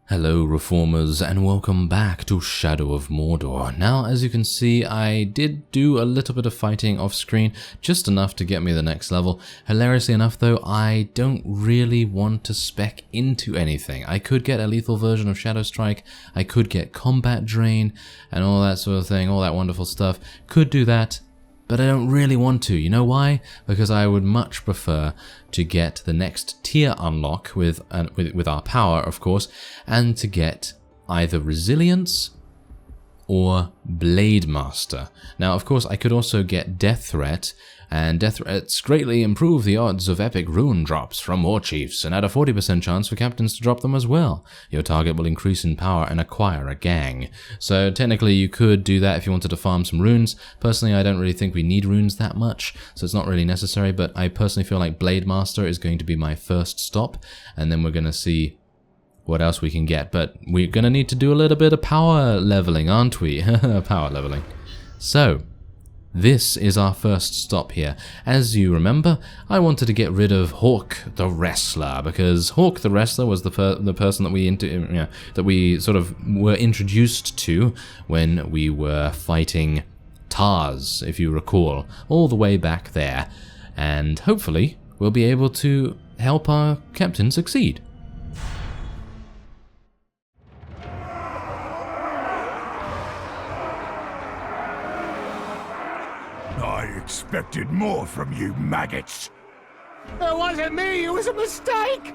Hello Reformers and welcome back to Shadow of Mordor. Now as you can see I did do a little bit of fighting off screen, just enough to get me the next level. Hilariously enough though, I don't really want to spec into anything. I could get a lethal version of Shadow Strike, I could get combat drain and all that sort of thing, all that wonderful stuff. Could do that. But I don't really want to. You know why? Because I would much prefer to get the next tier unlock with our power, of course, and to get either Resilience or Blade Master. Now, of course, I could also get Death Threat, and Death Threats greatly improve the odds of epic rune drops from War Chiefs, and add a 40% chance for captains to drop them as well. Your target will increase in power and acquire a gang. So technically you could do that if you wanted to farm some runes. Personally, I don't really think we need runes that much, so it's not really necessary, but I personally feel like Blade Master is going to be my first stop, and then we're going to see what else we can get. But we're going to need to do a little bit of power leveling, aren't we? Power leveling. So this is our first stop here. As you remember, I wanted to get rid of Hawk the Wrestler, because Hawk the Wrestler was the person that we sort of were introduced to when we were fighting Tars, if you recall, all the way back there. And hopefully we'll be able to help our captain succeed. Expected more from you maggots. It wasn't me, it was a mistake!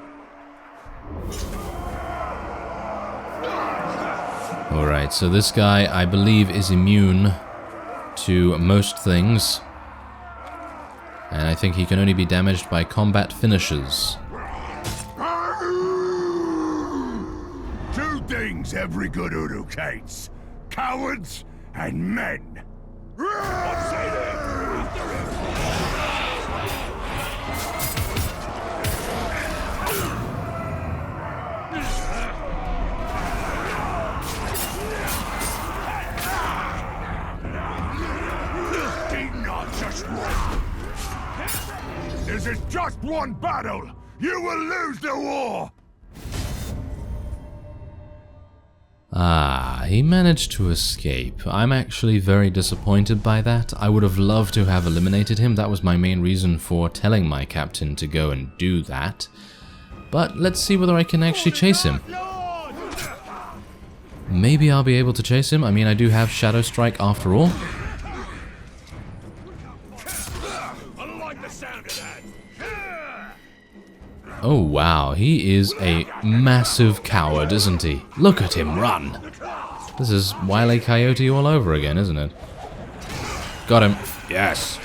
Alright, so this guy, I believe, is immune to most things. And I think he can only be damaged by combat finishes. Two things every good Udu hates: cowards and men. What say they? This is just one battle! You will lose the war! Ah, he managed to escape. I'm actually very disappointed by that. I would have loved to have eliminated him. That was my main reason for telling my captain to go and do that. But let's see whether I can actually chase him. Maybe I'll be able to chase him. I mean, I do have Shadow Strike after all. Oh wow, he is a massive coward, isn't he? Look at him run! This is Wile E. Coyote all over again, isn't it? Got him. Yes!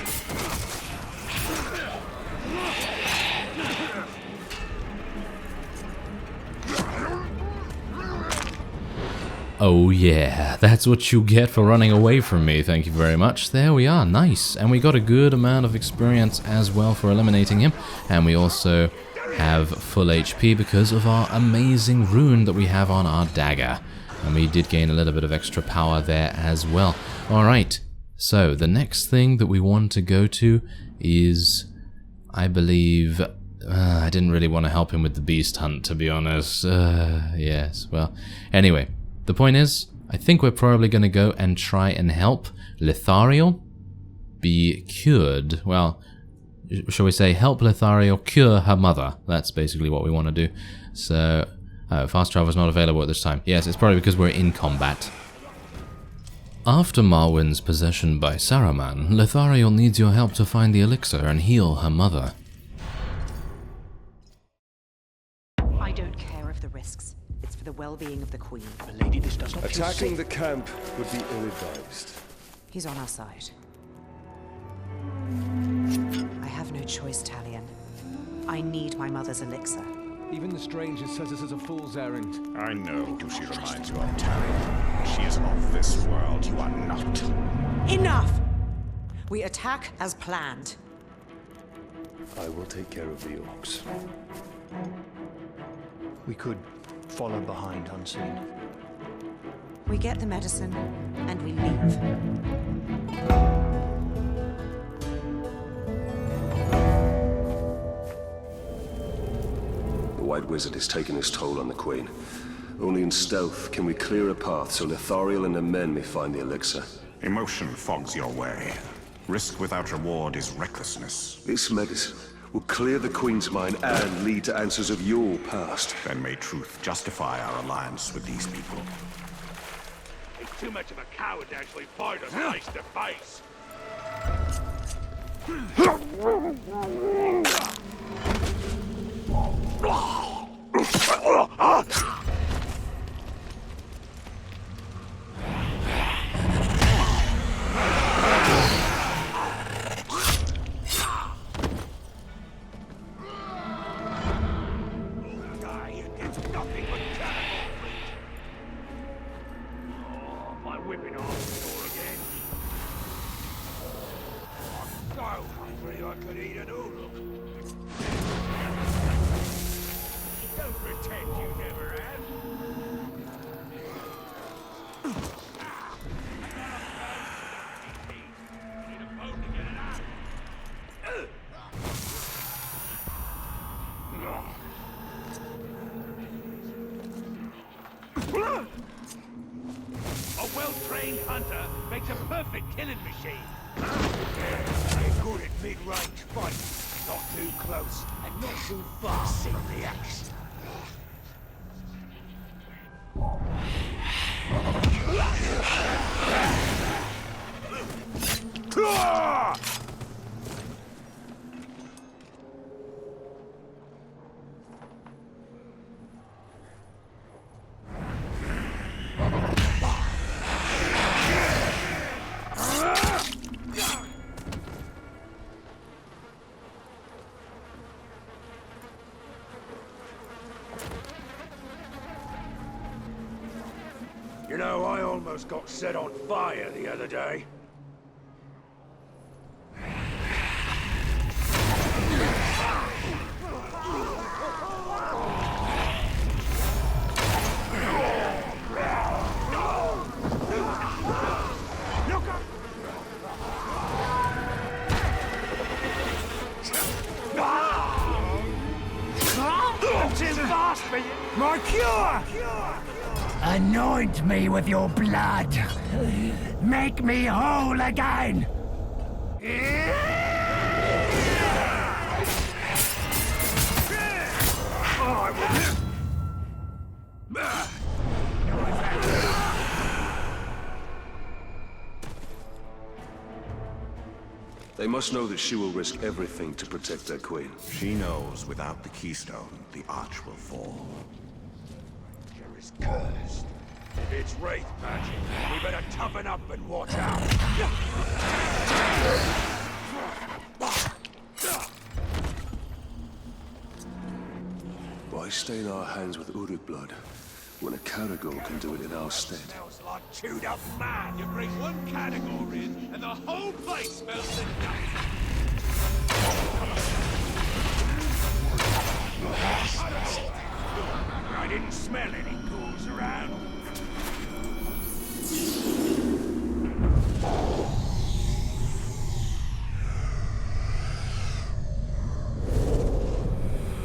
Oh yeah, that's what you get for running away from me, thank you very much. There we are, nice. And we got a good amount of experience as well for eliminating him. And we also have full HP because of our amazing rune that we have on our dagger. And we did gain a little bit of extra power there as well. Alright, so the next thing that we want to go to is, I believe, I didn't really want to help him with the beast hunt, to be honest. Yes, well, anyway, the point is, I think we're probably going to go and try and help Lithariel be cured. Well, shall we say, help Lithariel cure her mother. That's basically what we want to do. So, fast travel is not available at this time. Yes, it's probably because we're in combat. After Marwyn's possession by Saruman, Lithariel needs your help to find the elixir and heal her mother. I don't care of the risks. It's for the well-being of the Queen. Lady, this does not feel Attacking safe. the camp would be ill-advised. He's on our side. I have no choice, Talion. I need my mother's elixir. Even the stranger says this is a fool's errand. I know who she reminds you of, Talion. She is of this world. You are not. Enough! We attack as planned. I will take care of the orcs. We could follow behind unseen. We get the medicine, and we leave. White Wizard has taken his toll on the Queen. Only in stealth can we clear a path so Nithariel and her men may find the elixir. Emotion fogs your way. Risk without reward is recklessness. This medicine will clear the Queen's mind and lead to answers of your past. Then may truth justify our alliance with these people. He's too much of a coward to actually fight us face to face. A well-trained hunter makes a perfect killing machine. They're good at mid-range fights. Not too close and not too far. See the action. You know, I almost got set on fire the other day. My cure! Anoint me with your blood. Make me whole again. They must know that she will risk everything to protect their queen. She knows without the keystone, the arch will fall. Is cursed. It's wraith magic. We better toughen up and watch out. Why stain our hands with Uruk blood when a Caragor can do it in our stead? Smells like chewed up man. You bring one category in, and the whole place smells like I didn't smell any ghouls around.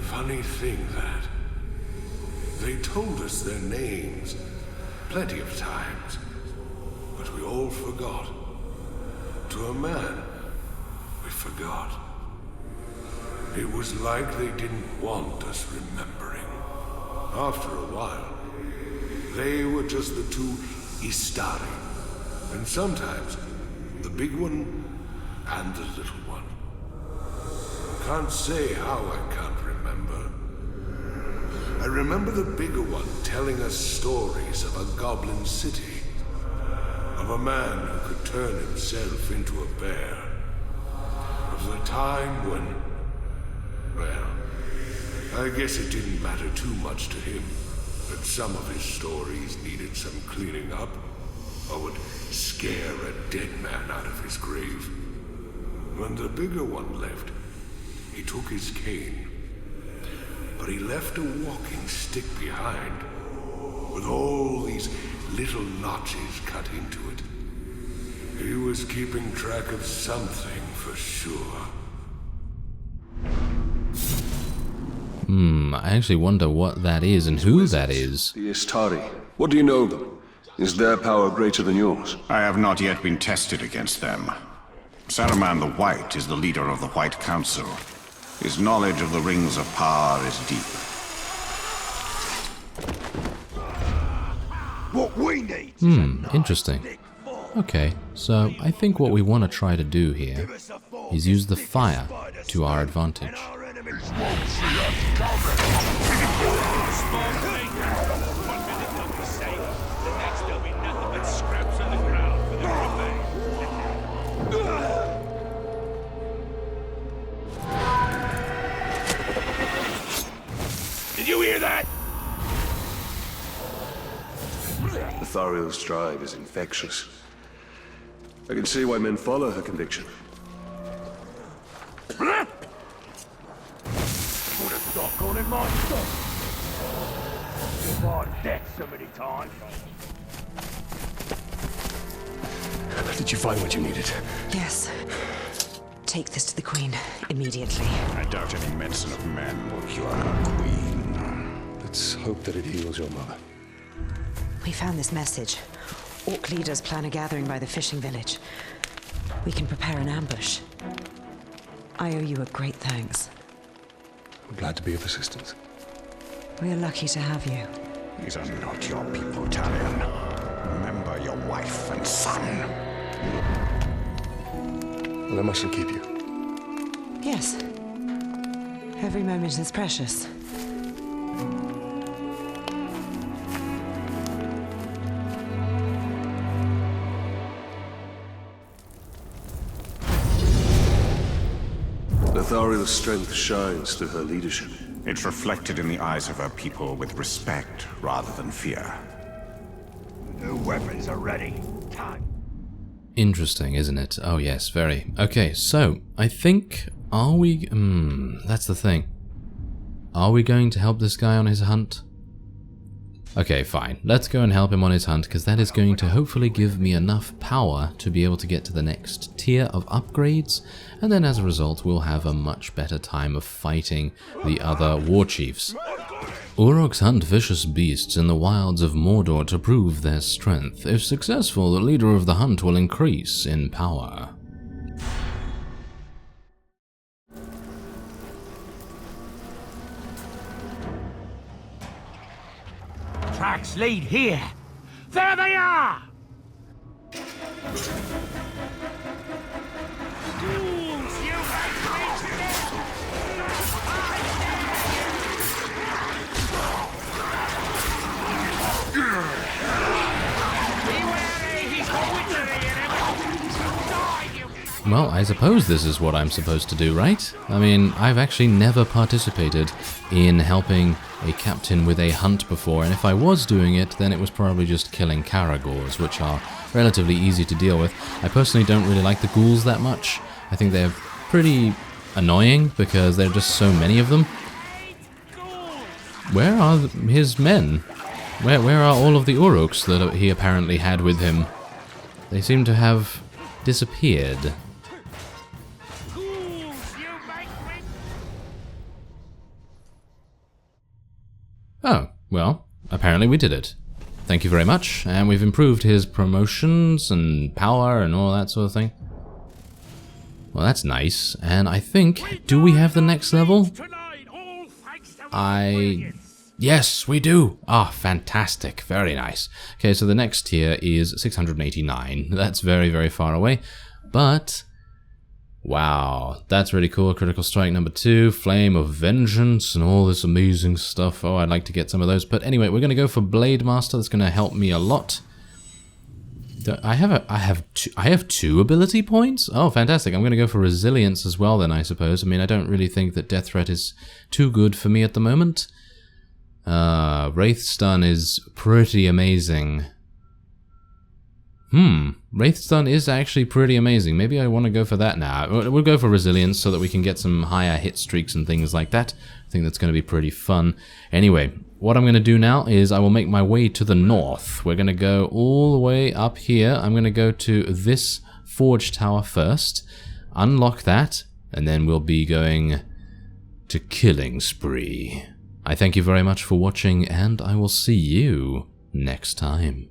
Funny thing that. They told us their names plenty of times, but we all forgot. To a man, we forgot. It was like they didn't want us remembering. After a while, they were just the two Istari, and sometimes the big one and the little one. Can't say how I can't remember. I remember the bigger one telling us stories of a goblin city, of a man who could turn himself into a bear, of the time when, well, I guess it didn't matter too much to him that some of his stories needed some cleaning up, or would scare a dead man out of his grave. When the bigger one left, he took his cane, but he left a walking stick behind, with all these little notches cut into it. He was keeping track of something for sure. I actually wonder what that is and who that is. The Istari. What do you know of them? Is their power greater than yours? I have not yet been tested against them. Saruman the White is the leader of the White Council. His knowledge of the Rings of Power is deep. What we need. Interesting. Okay, so I think what we want to try to do here is use the fire to our advantage. Did you hear that? The Thariel's drive is infectious. I can see why men follow her conviction. Put a stop on it, my stop. You've on death so many times. Did you find what you needed? Yes. Take this to the Queen immediately. I doubt any medicine of men will cure our queen. Let's hope that it heals your mother. We found this message. Orc leaders plan a gathering by the fishing village. We can prepare an ambush. I owe you a great thanks. I'm glad to be of assistance. We are lucky to have you. These are not your people, Talion. Remember your wife and son. Well, I mustn't keep you. Yes. Every moment is precious. Thariel's strength shines through her leadership. It's reflected in the eyes of her people with respect rather than fear. The weapons are ready. Time. Interesting, isn't it? Oh yes, very. Okay, so, I think, are we... that's the thing. Are we going to help this guy on his hunt? Okay, fine. Let's go and help him on his hunt, because that is going to hopefully give me enough power to be able to get to the next tier of upgrades, and then as a result we'll have a much better time of fighting the other war chiefs. Uroks hunt vicious beasts in the wilds of Mordor to prove their strength. If successful, the leader of the hunt will increase in power. Tracks lead here. There they are! Well, I suppose this is what I'm supposed to do, right? I mean, I've actually never participated in helping a captain with a hunt before, and if I was doing it, then it was probably just killing Caragors, which are relatively easy to deal with. I personally don't really like the ghouls that much. I think they're pretty annoying because there are just so many of them. Where are his men? Where are all of the Uroks that he apparently had with him? They seem to have disappeared. Oh, well, apparently we did it. Thank you very much, and we've improved his promotions and power and all that sort of thing. Well, that's nice, and I think, do we have the next level? Yes, we do! Ah, fantastic, very nice. Okay, so the next tier is 689. That's very, very far away, but... wow, that's really cool. Critical Strike number 2, Flame of Vengeance, and all this amazing stuff. Oh, I'd like to get some of those. But anyway, we're going to go for Blade Master. That's going to help me a lot. I have two ability points? Oh, fantastic. I'm going to go for Resilience as well then, I suppose. I mean, I don't really think that Death Threat is too good for me at the moment. Wraith Stun is pretty amazing. Wraith Stun is actually pretty amazing. Maybe I want to go for that now. We'll go for Resilience so that we can get some higher hit streaks and things like that. I think that's going to be pretty fun. Anyway, what I'm going to do now is I will make my way to the north. We're going to go all the way up here. I'm going to go to this Forge Tower first, unlock that, and then we'll be going to killing spree. I thank you very much for watching, and I will see you next time.